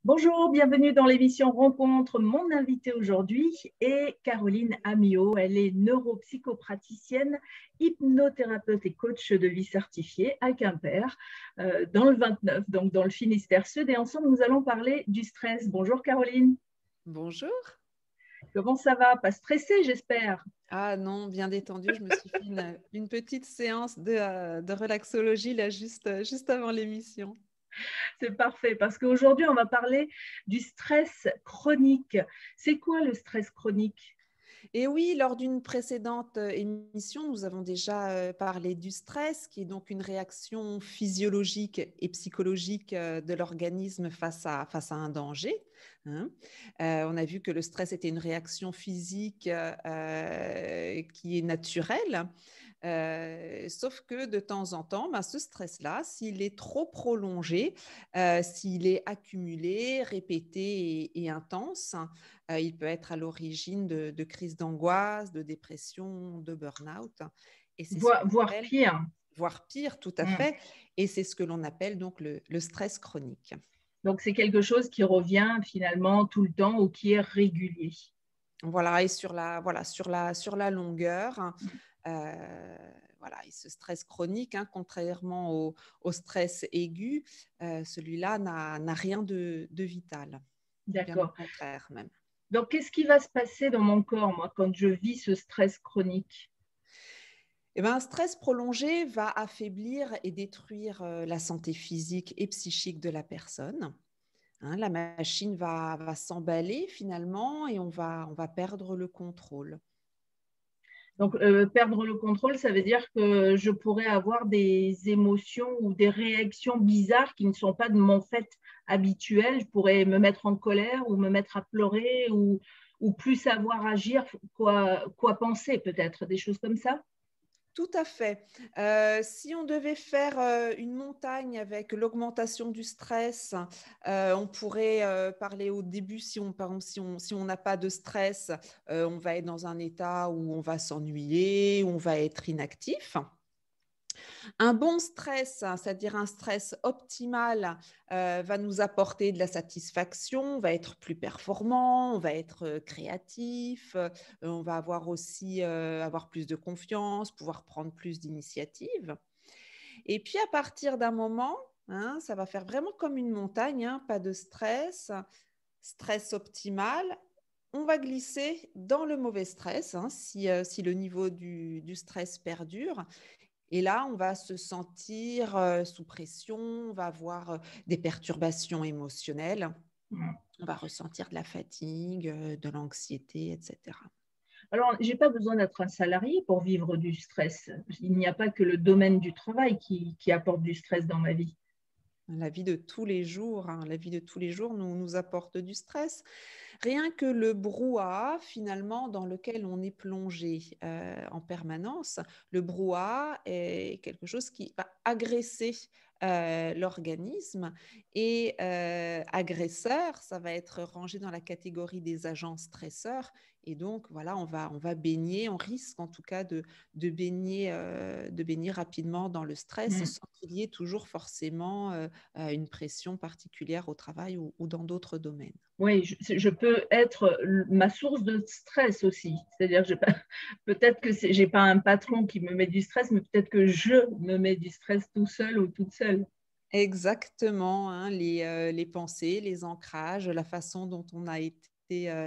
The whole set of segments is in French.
Bonjour, bienvenue dans l'émission Rencontre. Mon invitée aujourd'hui est Caroline Amiot. Elle est neuropsychopraticienne, hypnothérapeute et coach de vie certifiée à Quimper, dans le 29, donc dans le Finistère Sud. Et ensemble, nous allons parler du stress. Bonjour Caroline. Bonjour. Comment ça va? Pas stressée, j'espère. Ah non, bien détendu. Je me suis fait une petite séance de relaxologie là, juste avant l'émission. C'est parfait parce qu'aujourd'hui, on va parler du stress chronique. C'est quoi le stress chronique? Et oui, lors d'une précédente émission, nous avons déjà parlé du stress, qui est donc une réaction physiologique et psychologique de l'organisme face à un danger. Hein. On a vu que le stress était une réaction physique qui est naturelle. Sauf que de temps en temps, ce stress-là, s'il est trop prolongé, s'il est accumulé, répété et intense, il peut être à l'origine de crises d'angoisse, de dépression, de burn-out. Et c'est Voire pire. Voire pire, tout à fait. Et c'est ce que l'on appelle donc le stress chronique. Donc, c'est quelque chose qui revient finalement tout le temps ou qui est régulier. Voilà, et sur la longueur, et ce stress chronique, contrairement au stress aigu, celui-là n'a rien de vital. Bien au D'accord. contraire même. Donc, qu'est-ce qui va se passer dans mon corps, moi, quand je vis ce stress chronique? Un stress prolongé va affaiblir et détruire la santé physique et psychique de la personne. La machine va s'emballer finalement et on va perdre le contrôle. Donc, perdre le contrôle, ça veut dire que je pourrais avoir des émotions ou des réactions bizarres qui ne sont pas de mon fait habituel. Je pourrais me mettre en colère ou me mettre à pleurer ou plus savoir agir, quoi penser peut-être, des choses comme ça. Tout à fait. Si on devait faire une montagne avec l'augmentation du stress, on pourrait parler au début, si on n'a pas de stress, on va être dans un état où on va s'ennuyer, où on va être inactif. Un bon stress, c'est-à-dire un stress optimal, va nous apporter de la satisfaction, on va être plus performant, on va être créatif, on va avoir aussi avoir plus de confiance, pouvoir prendre plus d'initiatives. Et puis à partir d'un moment, ça va faire vraiment comme une montagne, pas de stress, stress optimal. On va glisser dans le mauvais stress si le niveau du stress perdure. Et là, on va se sentir sous pression, on va avoir des perturbations émotionnelles, on va ressentir de la fatigue, de l'anxiété, etc. Alors, je n'ai pas besoin d'être un salarié pour vivre du stress. Il n'y a pas que le domaine du travail qui apporte du stress dans ma vie. La vie de tous les jours, nous apporte du stress. Rien que le brouhaha, finalement, dans lequel on est plongé en permanence, le brouhaha est quelque chose qui va agresser l'organisme et agresseur, ça va être rangé dans la catégorie des agents stresseurs. Et donc, voilà, on va baigner, on risque en tout cas de baigner rapidement dans le stress sans qu'il y ait toujours forcément une pression particulière au travail ou dans d'autres domaines. Oui, je peux être ma source de stress aussi. C'est-à-dire, peut-être que je n'ai pas un patron qui me met du stress, mais peut-être que je me mets du stress tout seul ou toute seule. Exactement, les pensées, les ancrages, la façon dont on a été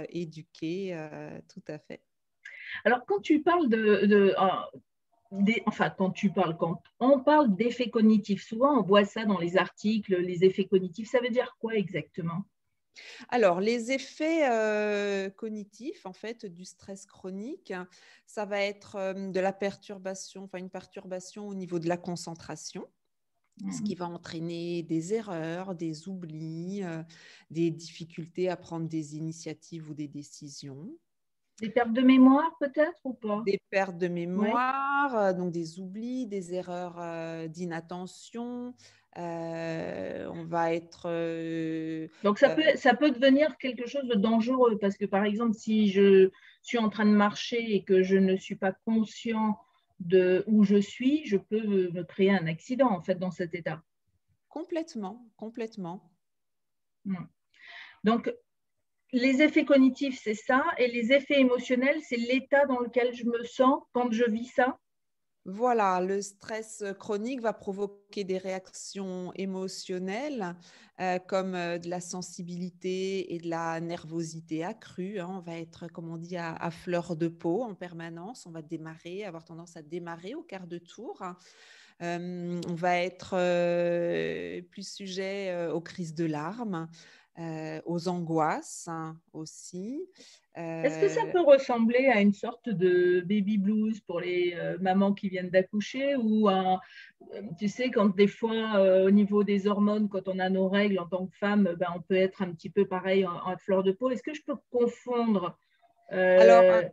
éduqué, tout à fait. Alors, quand tu parles quand on parle d'effets cognitifs, souvent on voit ça dans les articles, les effets cognitifs, ça veut dire quoi exactement? Alors, les effets cognitifs, en fait, du stress chronique, ça va être de la perturbation, une perturbation au niveau de la concentration, ce qui va entraîner des erreurs, des oublis, des difficultés à prendre des initiatives ou des décisions. Des pertes de mémoire peut-être ou pas? Des pertes de Ouais. mémoire, donc des oublis, des erreurs d'inattention. On va être… Donc ça peut devenir quelque chose de dangereux parce que par exemple, si je suis en train de marcher et que je ne suis pas conscient de où je suis, je peux me créer un accident en fait dans cet état. complètement. Mm. Donc, les effets cognitifs, c'est ça, et les effets émotionnels, c'est l'état dans lequel je me sens quand je vis ça. Voilà, le stress chronique va provoquer des réactions émotionnelles comme de la sensibilité et de la nervosité accrue, hein. On va être, comme on dit, à fleur de peau en permanence. On va démarrer, avoir tendance à démarrer au quart de tour. On va être plus sujet aux crises de larmes, aux angoisses, hein, aussi. Est-ce que ça Euh, peut ressembler à une sorte de baby blues pour les mamans qui viennent d'accoucher ou tu sais, quand des fois, au niveau des hormones, quand on a nos règles en tant que femme, ben, on peut être un petit peu pareil en fleur de peau. Est-ce que je peux confondre alors, euh,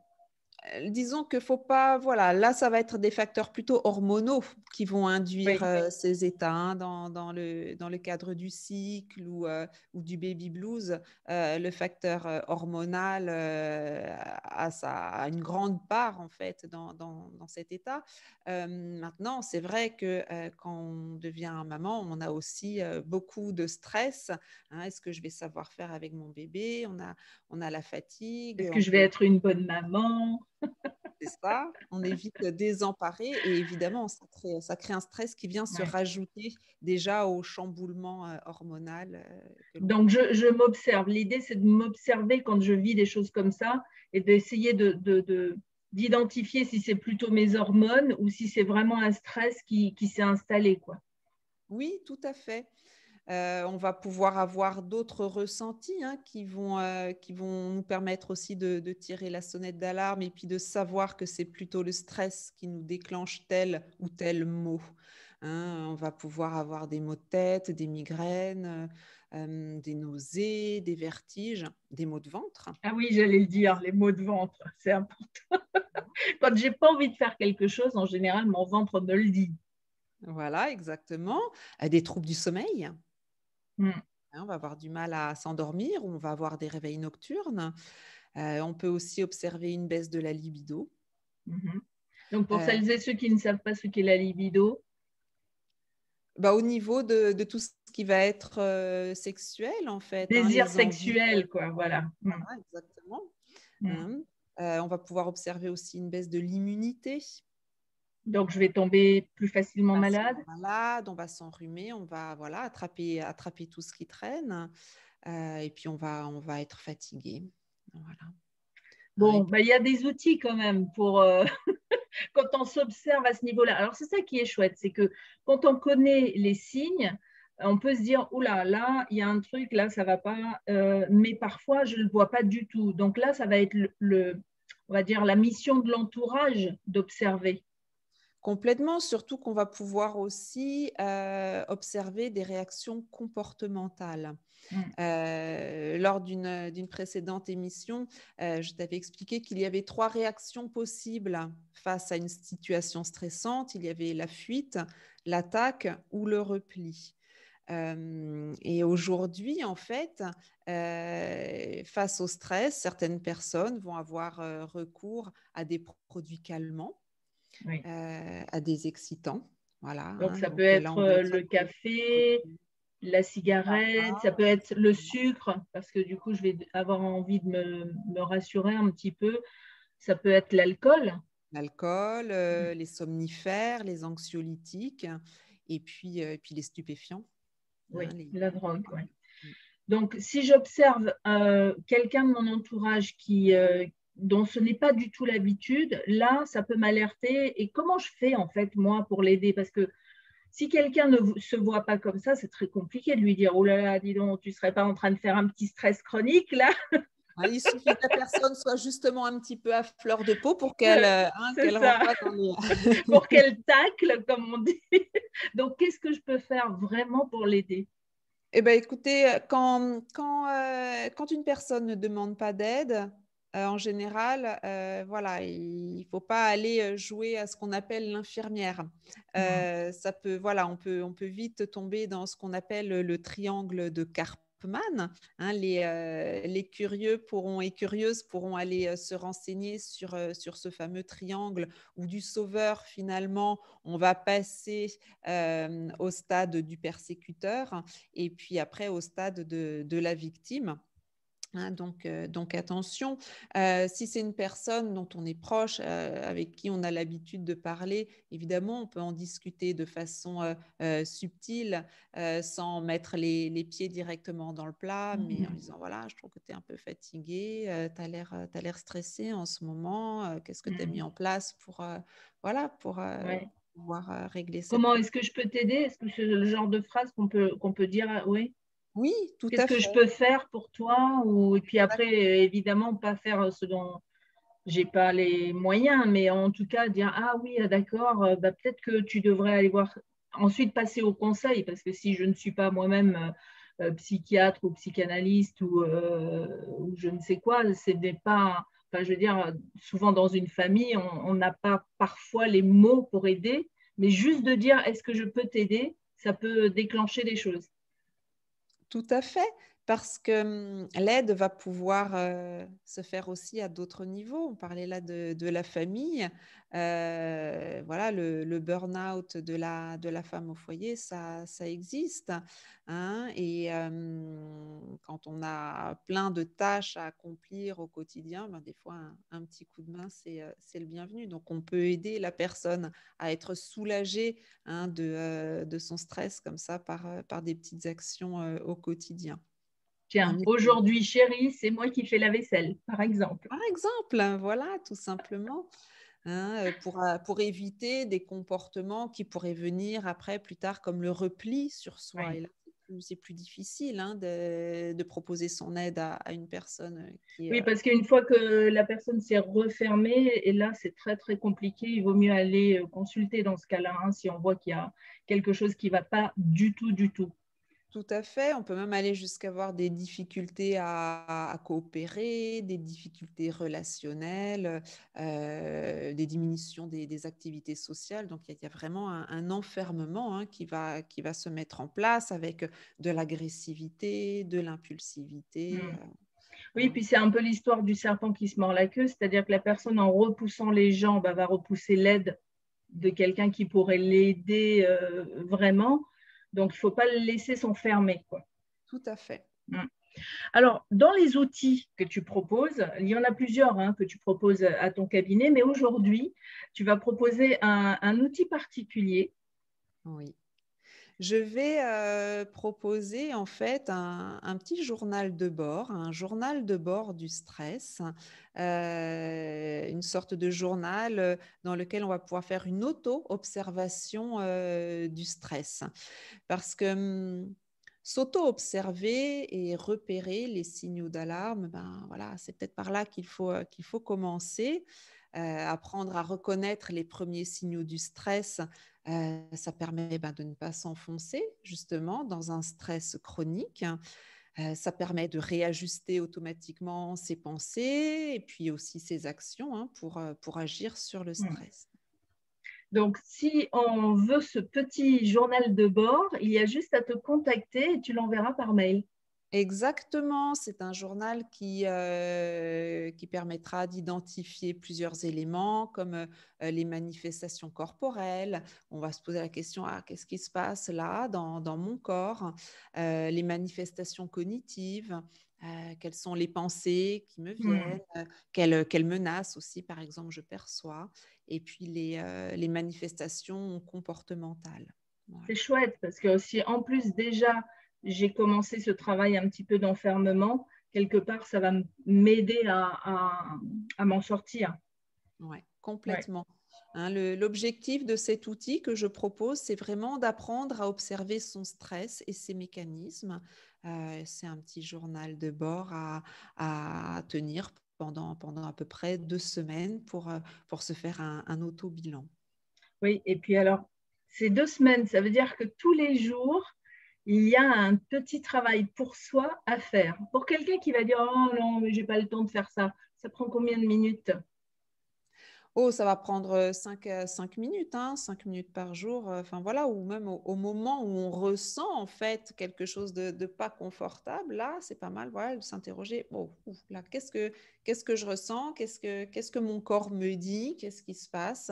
disons que faut pas, voilà, là, ça va être des facteurs plutôt hormonaux qui vont induire oui, ces états, hein, dans le cadre du cycle ou du baby blues. Le facteur hormonal a une grande part, en fait, dans cet état. Maintenant, c'est vrai que quand on devient maman, on a aussi beaucoup de stress, hein. Est-ce que je vais savoir faire avec mon bébé? On a la fatigue, est-ce que on je vais peut être une bonne maman? c'est ça, on est vite désemparé et évidemment, ça crée un stress qui vient se Ouais. rajouter déjà au chamboulement hormonal que l'on Donc, connaît. je m'observe. L'idée, c'est de m'observer quand je vis des choses comme ça et d'essayer d'identifier si c'est plutôt mes hormones ou si c'est vraiment un stress qui s'est installé, quoi. Oui, tout à fait. On va pouvoir avoir d'autres ressentis, hein, qui vont nous permettre aussi de tirer la sonnette d'alarme et puis de savoir que c'est plutôt le stress qui nous déclenche tel ou tel mot, hein. On va pouvoir avoir des maux de tête, des migraines, des nausées, des vertiges, des maux de ventre. Ah oui, j'allais le dire, les maux de ventre, c'est important. Quand j'ai pas envie de faire quelque chose, en général, mon ventre me le dit. Voilà, exactement. Des troubles du sommeil, Mm. hein. On va avoir du mal à s'endormir ou on va avoir des réveils nocturnes. On peut aussi observer une baisse de la libido. Mhm. Donc, pour Euh, celles et ceux qui ne savent pas ce qu'est la libido, Bah, au niveau de tout ce qui va être sexuel, en fait, hein, désir les envies, sexuel, quoi, voilà. Mm. voilà, exactement, Mm. hein. On va pouvoir observer aussi une baisse de l'immunité. Donc, je vais tomber plus facilement malade. Facilement malade, on va s'enrhumer, on va voilà, attraper tout ce qui traîne, et puis on va être fatigué. Voilà, hein, et Bon, puis, ben, il y a des outils quand même pour quand on s'observe à ce niveau-là. Alors, c'est ça qui est chouette, c'est que quand on connaît les signes, on peut se dire, oula, là, il y a un truc, là, ça va pas, mais parfois, je ne le vois pas du tout. Donc là, ça va être on va dire, la mission de l'entourage d'observer. complètement, surtout qu'on va pouvoir aussi observer des réactions comportementales. Mm. Lors d'une précédente émission, je t'avais expliqué qu'il y avait trois réactions possibles face à une situation stressante. Il y avait la fuite, l'attaque ou le repli. Et aujourd'hui, en fait, face au stress, certaines personnes vont avoir recours à des produits calmants, Oui. à des excitants. Voilà, Donc, hein. ça peut Donc là, être on va être le sur café, la cigarette, ça peut être le exactement. sucre, parce que du coup, je vais avoir envie de me rassurer un petit peu. Ça peut être l'alcool. L'alcool, les somnifères, les anxiolytiques et puis les stupéfiants, hein, Oui, la drogue, oui. mmh. Donc, si j'observe quelqu'un de mon entourage dont ce n'est pas du tout l'habitude, là, ça peut m'alerter. Et comment je fais, en fait, moi, pour l'aider? Parce que si quelqu'un ne se voit pas comme ça, c'est très compliqué de lui dire, oh là là, dis donc, tu ne serais pas en train de faire un petit stress chronique, là? Ah, il suffit que la personne soit justement un petit peu à fleur de peau pour qu'elle, C'est qu'elle rentre ça, pas dans les pour qu'elle tacle, comme on dit. Donc, qu'est-ce que je peux faire vraiment pour l'aider? Eh ben, écoutez, quand une personne ne demande pas d'aide, en général, voilà, il ne faut pas aller jouer à ce qu'on appelle l'infirmière. Mm. Ça peut, voilà, on peut vite tomber dans ce qu'on appelle le triangle de Karpman, hein. Les curieux et curieuses pourront aller se renseigner sur ce fameux triangle où du sauveur, finalement, on va passer au stade du persécuteur et puis après au stade de la victime. Hein, donc attention, si c'est une personne dont on est proche, avec qui on a l'habitude de parler, évidemment, on peut en discuter de façon subtile, sans mettre les pieds directement dans le plat, mais en disant, voilà, je trouve que tu es un peu fatigué, tu as l'air stressé en ce moment, qu'est-ce que tu as mis en place pour, voilà, pour Ouais. pouvoir régler cette Comment problématique. est-ce que je peux t'aider? Est-ce que c'est le genre de phrase qu'on peut dire, oui? Oui, tout Qu'est-ce à que je fait. peux faire pour toi? Et puis après, évidemment, pas faire ce dont j'ai pas les moyens, mais en tout cas, dire, ah oui, d'accord, bah, peut-être que tu devrais aller voir, ensuite passer au conseil, parce que si je ne suis pas moi-même psychiatre ou psychanalyste ou je ne sais quoi, ce n'est pas, enfin, je veux dire, souvent dans une famille, on n'a pas parfois les mots pour aider, mais juste de dire, est-ce que je peux t'aider? Ça peut déclencher des choses. Tout à fait, parce que l'aide va pouvoir se faire aussi à d'autres niveaux. On parlait là de la famille. Voilà, le burn-out de la femme au foyer, ça existe. Hein, et quand on a plein de tâches à accomplir au quotidien, ben, des fois, un petit coup de main, c'est le bienvenu. Donc, on peut aider la personne à être soulagée, hein, de son stress comme ça par des petites actions au quotidien. Un Tiens, mécanisme. aujourd'hui, chérie, c'est moi qui fais la vaisselle, par exemple. Par exemple, hein, voilà, tout simplement, hein, pour éviter des comportements qui pourraient venir après, plus tard, comme le repli sur soi. Oui. Et là, c'est plus difficile, hein, de proposer son aide à une personne qui est… Oui, parce qu'une fois que la personne s'est refermée, et là, c'est très, très compliqué, il vaut mieux aller consulter dans ce cas-là, hein, si on voit qu'il y a quelque chose qui ne va pas du tout, du tout. Tout à fait. On peut même aller jusqu'à avoir des difficultés à coopérer, des difficultés relationnelles, des diminutions des activités sociales. Donc, il y a vraiment un enfermement, hein, qui va se mettre en place avec de l'agressivité, de l'impulsivité. Mm. Oui, Hein. puis c'est un peu l'histoire du serpent qui se mord la queue, c'est-à-dire que la personne, en repoussant les gens, bah, va repousser l'aide de quelqu'un qui pourrait l'aider vraiment. Donc, il ne faut pas le laisser s'enfermer, quoi. Tout à fait. Mm. Alors, dans les outils que tu proposes, il y en a plusieurs, hein, que tu proposes à ton cabinet, mais aujourd'hui, tu vas proposer un outil particulier. Oui. Je vais proposer en fait un petit journal de bord, un journal de bord du stress, une sorte de journal dans lequel on va pouvoir faire une auto-observation du stress. Parce que s'auto-observer et repérer les signaux d'alarme, ben, voilà, c'est peut-être par là qu'il faut commencer. Apprendre à reconnaître les premiers signaux du stress, ça permet, ben, de ne pas s'enfoncer justement dans un stress chronique. Ça permet de réajuster automatiquement ses pensées et puis aussi ses actions, hein, pour agir sur le stress. Donc, si on veut ce petit journal de bord, il y a juste à te contacter et tu l'enverras par mail. Exactement, c'est un journal qui permettra d'identifier plusieurs éléments comme les manifestations corporelles. On va se poser la question, ah, qu'est-ce qui se passe là dans mon corps? Les manifestations cognitives, quelles sont les pensées qui me viennent, quelles menaces aussi, par exemple, je perçois, et puis les manifestations comportementales. Voilà. C'est chouette parce que si en plus déjà j'ai commencé ce travail un petit peu d'enfermement, quelque part ça va m'aider à m'en sortir. Ouais, Ouais. complètement. Hein, l'objectif de cet outil que je propose, c'est vraiment d'apprendre à observer son stress et ses mécanismes. C'est un petit journal de bord à tenir pendant à peu près 2 semaines pour se faire un auto-bilan. Oui, et puis alors, ces 2 semaines, ça veut dire que tous les jours, il y a un petit travail pour soi à faire. Pour quelqu'un qui va dire, oh non, mais j'ai pas le temps de faire ça, ça prend combien de minutes? Oh, ça va prendre 5 minutes, hein, 5 minutes par jour. Enfin voilà, ou même au moment où on ressent en fait quelque chose de pas confortable, là, c'est pas mal, voilà, de s'interroger. Oh, ouf, là, qu'est-ce que je ressens? Qu'est-ce que mon corps me dit? Qu'est-ce qui se passe?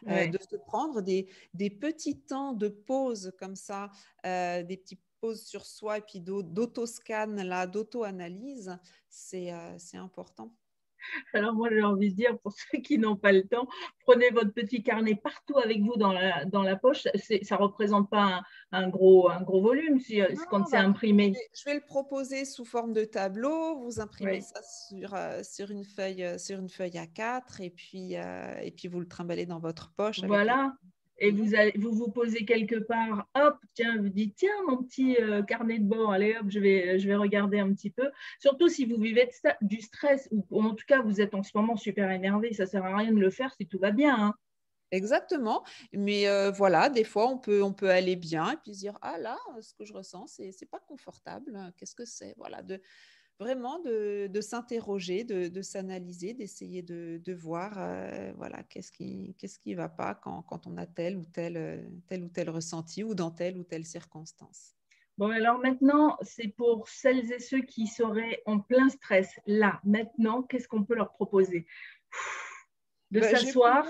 Ouais. De se prendre des petits temps de pause comme ça, des petits pose sur soi et puis d'autoscan, là, d'auto-analyse, c'est important. Alors moi, j'ai envie de dire, pour ceux qui n'ont pas le temps, prenez votre petit carnet partout avec vous dans la poche. Ça ne représente pas un gros volume Non, quand c'est bah, imprimé. je vais le proposer sous forme de tableau. Vous imprimez Oui. ça sur une feuille A4 et puis vous le trimballez dans votre poche avec les Voilà. Et crayons. vous vous posez quelque part, hop, tiens, vous dites, tiens, mon petit carnet de bord, allez, hop, je vais regarder un petit peu. Surtout si vous vivez du stress, ou en tout cas, vous êtes en ce moment super énervé, ça ne sert à rien de le faire si tout va bien, hein. Exactement. Mais voilà, des fois, on peut aller bien et puis se dire, ah là, ce que je ressens, c'est pas confortable. Qu'est-ce que c'est? Voilà, vraiment de s'interroger, de s'analyser, d'essayer de voir voilà, qu'est-ce qui va pas quand on a tel ou tel ressenti ou dans telle ou telle circonstance. Bon, alors maintenant, c'est pour celles et ceux qui seraient en plein stress. Là, maintenant, qu'est-ce qu'on peut leur proposer? De Ben, s'asseoir,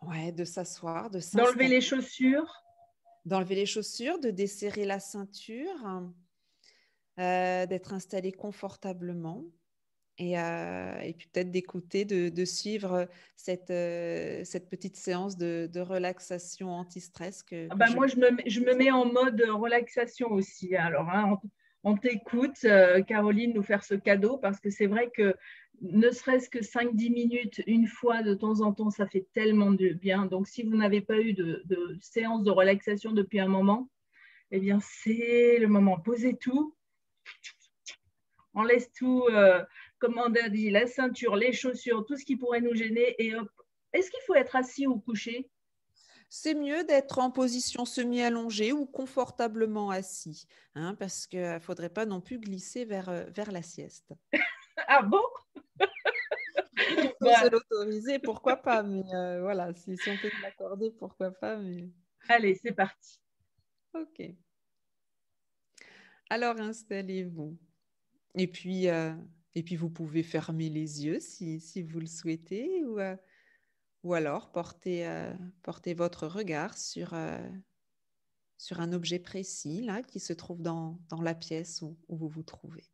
ouais, de s'asseoir, de d'enlever s'installer, les chaussures. d'enlever les chaussures, de desserrer la ceinture, d'être installé confortablement. Et puis peut-être d'écouter, de suivre cette petite séance de relaxation anti-stress Ah que ben je moi, vais je me mets en mode relaxation aussi. Alors, hein, on t'écoute, Caroline, nous faire ce cadeau parce que c'est vrai que ne serait-ce que 5-10 minutes, une fois de temps en temps, ça fait tellement de bien. Donc, si vous n'avez pas eu de séance de relaxation depuis un moment, eh bien, c'est le moment. Posez tout, on laisse tout, comme on a dit, la ceinture, les chaussures, tout ce qui pourrait nous gêner. Et hop. Est-ce qu'il faut être assis ou couché? C'est mieux d'être en position semi-allongée ou confortablement assis, hein, parce qu'il ne faudrait pas non plus glisser vers la sieste. Ah bon? Si on peut se Bon, l'autoriser, pourquoi pas, mais voilà, si on peut se l'accorder, pourquoi pas, mais allez, c'est parti. ok. Alors installez-vous. Et puis vous pouvez fermer les yeux si vous le souhaitez, ou alors portez votre regard sur un objet précis là, qui se trouve dans la pièce où vous vous trouvez.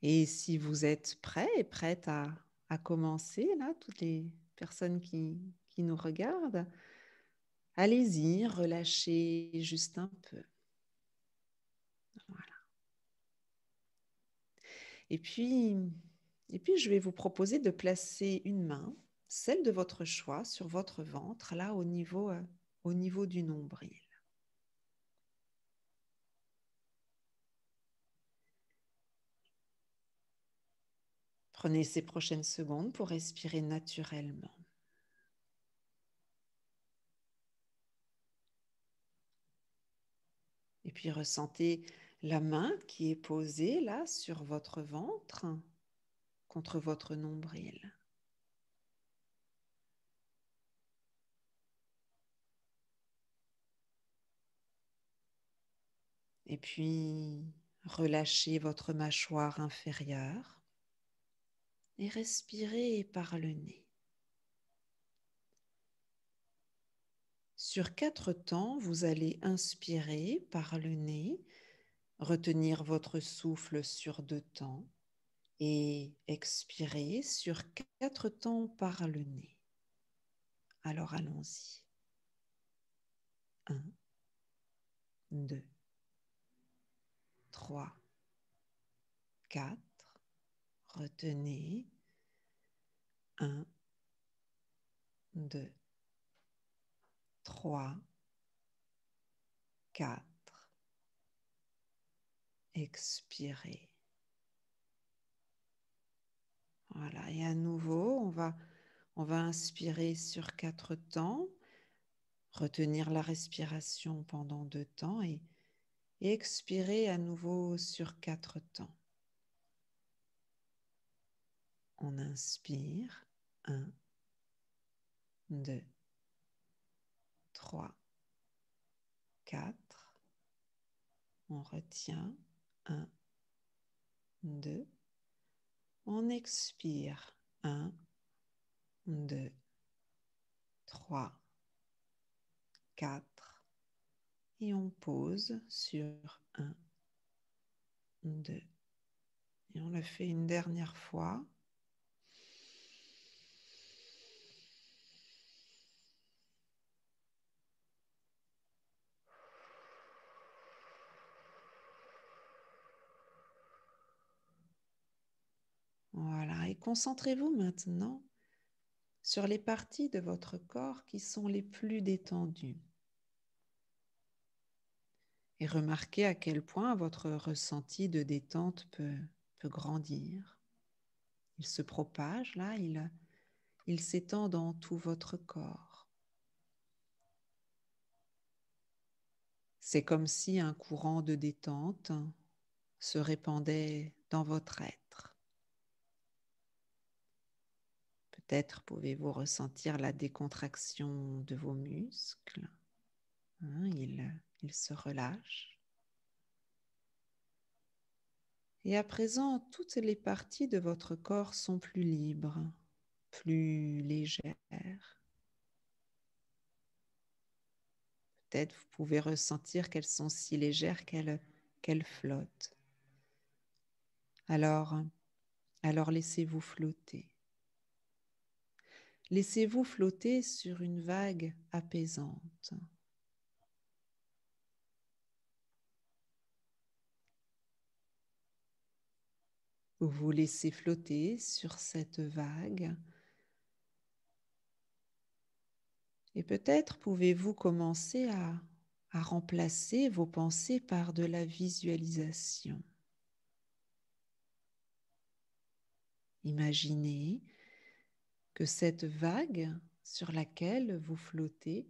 Et si vous êtes prêt et prête à commencer, là, toutes les personnes qui nous regardent, allez-y, relâchez juste un peu. Voilà. Et puis, je vais vous proposer de placer une main, celle de votre choix, sur votre ventre, là, au niveau du nombril. Prenez ces prochaines secondes pour respirer naturellement. Et puis ressentez la main qui est posée là sur votre ventre, contre votre nombril. Et puis relâchez votre mâchoire inférieure et respirez par le nez. Sur 4 temps, vous allez inspirer par le nez, retenir votre souffle sur 2 temps et expirer sur 4 temps par le nez. Alors allons-y. 1, 2, 3, 4. Retenez. 1, 2, 3, 4. Expirez. Voilà, et à nouveau, on va inspirer sur 4 temps, retenir la respiration pendant 2 temps et expirer à nouveau sur 4 temps. On inspire. 1, 2, 3, 4. On retient. 1, 2. On expire. 1, 2, 3, 4. Et on pose sur 1, 2. Et on le fait une dernière fois. Voilà, et concentrez-vous maintenant sur les parties de votre corps qui sont les plus détendues. Et remarquez à quel point votre ressenti de détente peut grandir. Il se propage, là, il s'étend dans tout votre corps. C'est comme si un courant de détente se répandait dans votre être. Peut-être pouvez-vous ressentir la décontraction de vos muscles. Ils se relâchent. Et à présent, toutes les parties de votre corps sont plus libres, plus légères. Peut-être vous pouvez ressentir qu'elles sont si légères qu'elles flottent. Alors laissez-vous flotter. Laissez-vous flotter sur une vague apaisante. Vous vous laissez flotter sur cette vague. Et peut-être pouvez-vous commencer à remplacer vos pensées par de la visualisation. Imaginez que cette vague sur laquelle vous flottez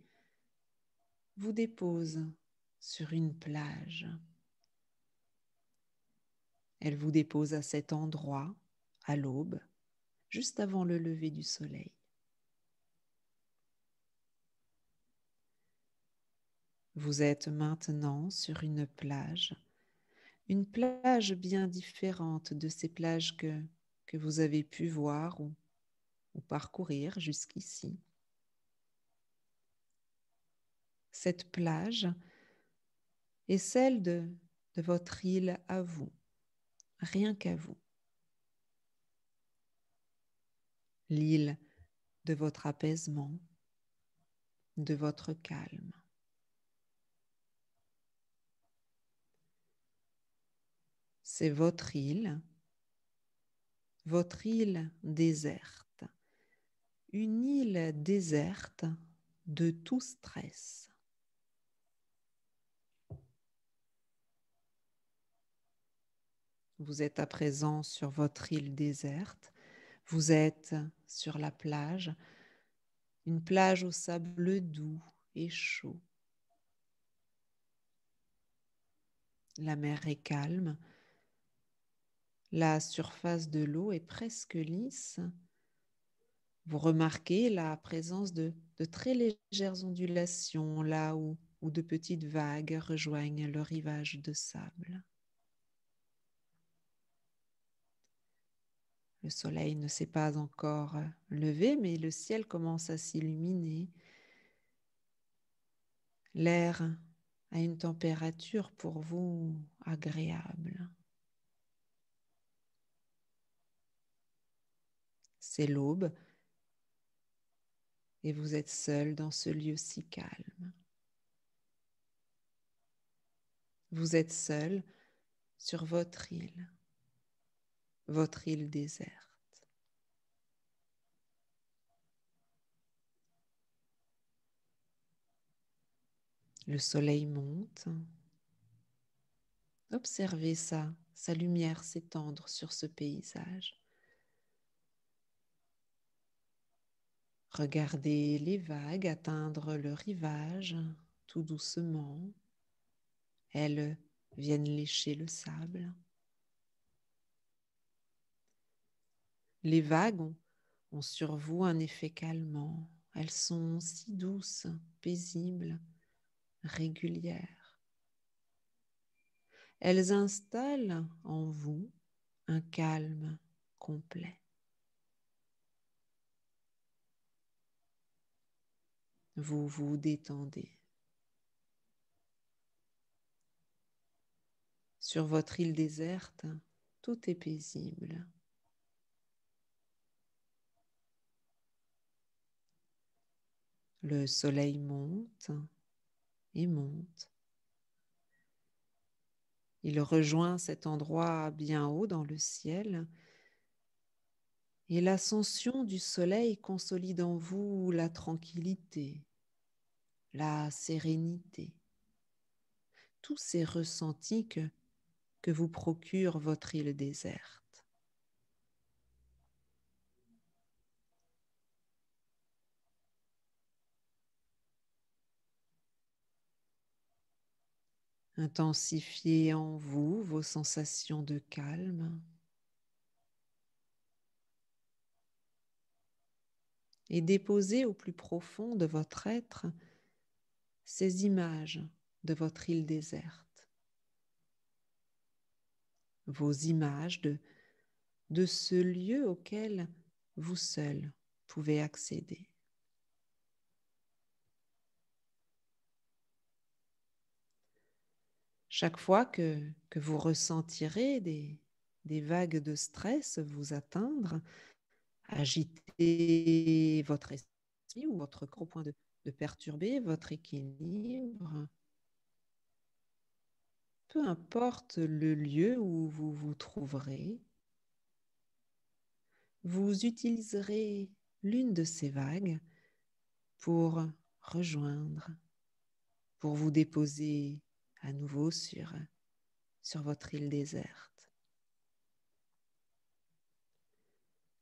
vous dépose sur une plage. Elle vous dépose à cet endroit, à l'aube, juste avant le lever du soleil. Vous êtes maintenant sur une plage bien différente de ces plages que vous avez pu voir ou parcourir jusqu'ici. Cette plage est celle de votre île à vous, rien qu'à vous. L'île de votre apaisement, de votre calme. C'est votre île déserte, une île déserte de tout stress. Vous êtes à présent sur votre île déserte, vous êtes sur la plage, une plage au sable doux et chaud. La mer est calme, la surface de l'eau est presque lisse. Vous remarquez la présence de très légères ondulations là où de petites vagues rejoignent le rivage de sable. Le soleil ne s'est pas encore levé, mais le ciel commence à s'illuminer. L'air a une température pour vous agréable. C'est l'aube et vous êtes seul dans ce lieu si calme. Vous êtes seul sur votre île déserte. Le soleil monte. Observez sa lumière s'étendre sur ce paysage. Regardez les vagues atteindre le rivage tout doucement. Elles viennent lécher le sable. Les vagues ont sur vous un effet calmant. Elles sont si douces, paisibles, régulières. Elles installent en vous un calme complet. Vous vous détendez. Sur votre île déserte, tout est paisible. Le soleil monte et monte. Il rejoint cet endroit bien haut dans le ciel et l'ascension du soleil consolide en vous la tranquillité, la sérénité, tous ces ressentis que vous procure votre île déserte. Intensifiez en vous vos sensations de calme et déposez au plus profond de votre être ces images de votre île déserte, vos images de ce lieu auquel vous seul pouvez accéder. Chaque fois que vous ressentirez des vagues de stress vous atteindre, agiter votre esprit ou votre corps au point de perturber votre équilibre, peu importe le lieu où vous vous trouverez, vous utiliserez l'une de ces vagues pour rejoindre, pour vous déposer à nouveau sur votre île déserte.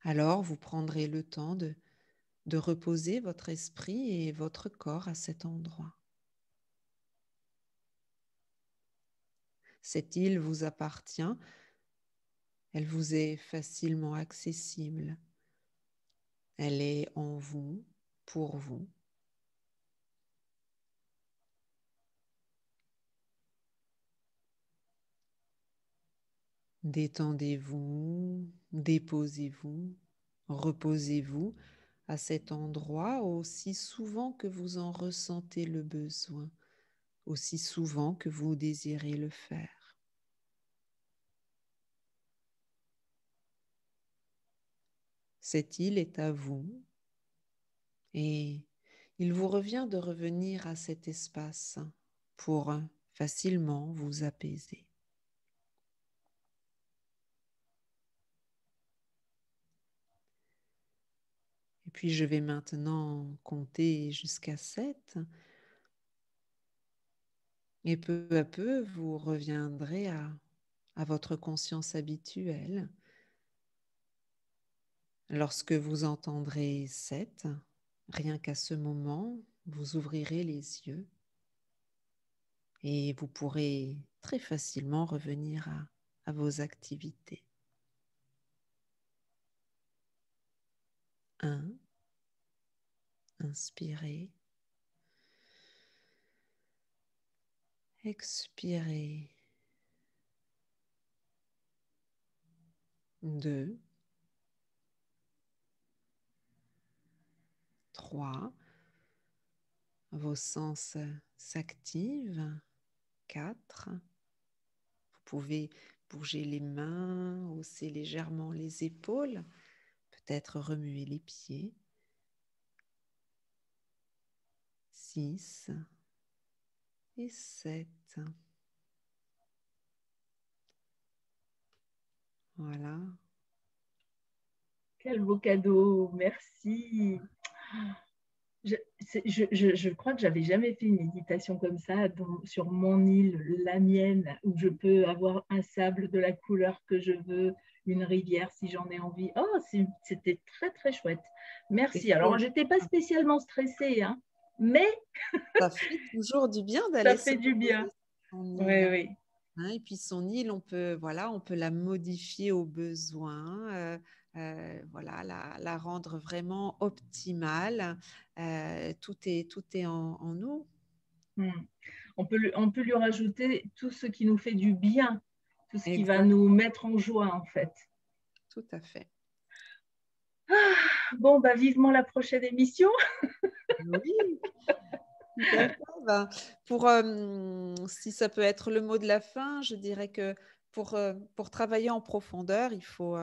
Alors, vous prendrez le temps de reposer votre esprit et votre corps à cet endroit. Cette île vous appartient, elle vous est facilement accessible. Elle est en vous, pour vous. Détendez-vous, déposez-vous, reposez-vous à cet endroit aussi souvent que vous en ressentez le besoin, aussi souvent que vous désirez le faire. Cette île est à vous et il vous revient de revenir à cet espace pour facilement vous apaiser. Et puis je vais maintenant compter jusqu'à 7. Et peu à peu, vous reviendrez à votre conscience habituelle. Lorsque vous entendrez 7, rien qu'à ce moment, vous ouvrirez les yeux et vous pourrez très facilement revenir à vos activités. 1. Inspirez. Expirez. 2. 3. Vos sens s'activent. 4. Vous pouvez bouger les mains, hausser légèrement les épaules, peut-être remuer les pieds. 6 et 7. Voilà. Quel beau cadeau, merci. Je crois que j'avais jamais fait une méditation comme ça sur mon île, la mienne, où je peux avoir un sable de la couleur que je veux, une rivière si j'en ai envie. Oh, c'était très, très chouette. Merci. Alors, je n'étais pas spécialement stressée, hein, mais ça fait toujours du bien ça d'aller se fait du bien. reposer sur son Oui, île. oui. Hein, et puis son île, on peut la modifier au besoin, voilà, la rendre vraiment optimale. Tout est en nous. On peut lui rajouter tout ce qui nous fait du bien, tout ce qui va Exact. nous mettre en joie, en fait. Tout à fait. Bon, bah, vivement la prochaine émission. Oui. Tout à fait. Ben, si ça peut être le mot de la fin, je dirais que pour travailler en profondeur, il faut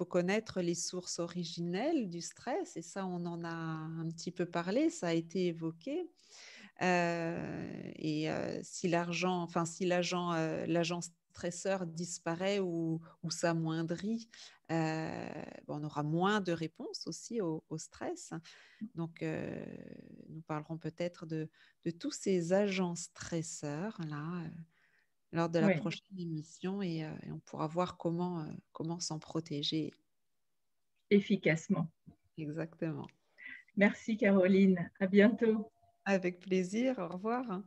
connaître les sources originelles du stress. Et ça, on en a un petit peu parlé, ça a été évoqué. Si l'agent stresseur disparaît ou s'amoindrit, on aura moins de réponses aussi au stress. Donc, nous parlerons peut-être de tous ces agents stresseurs là lors de la Oui, prochaine émission et on pourra voir comment s'en protéger efficacement. exactement. Merci Caroline, à bientôt. Avec plaisir, au revoir.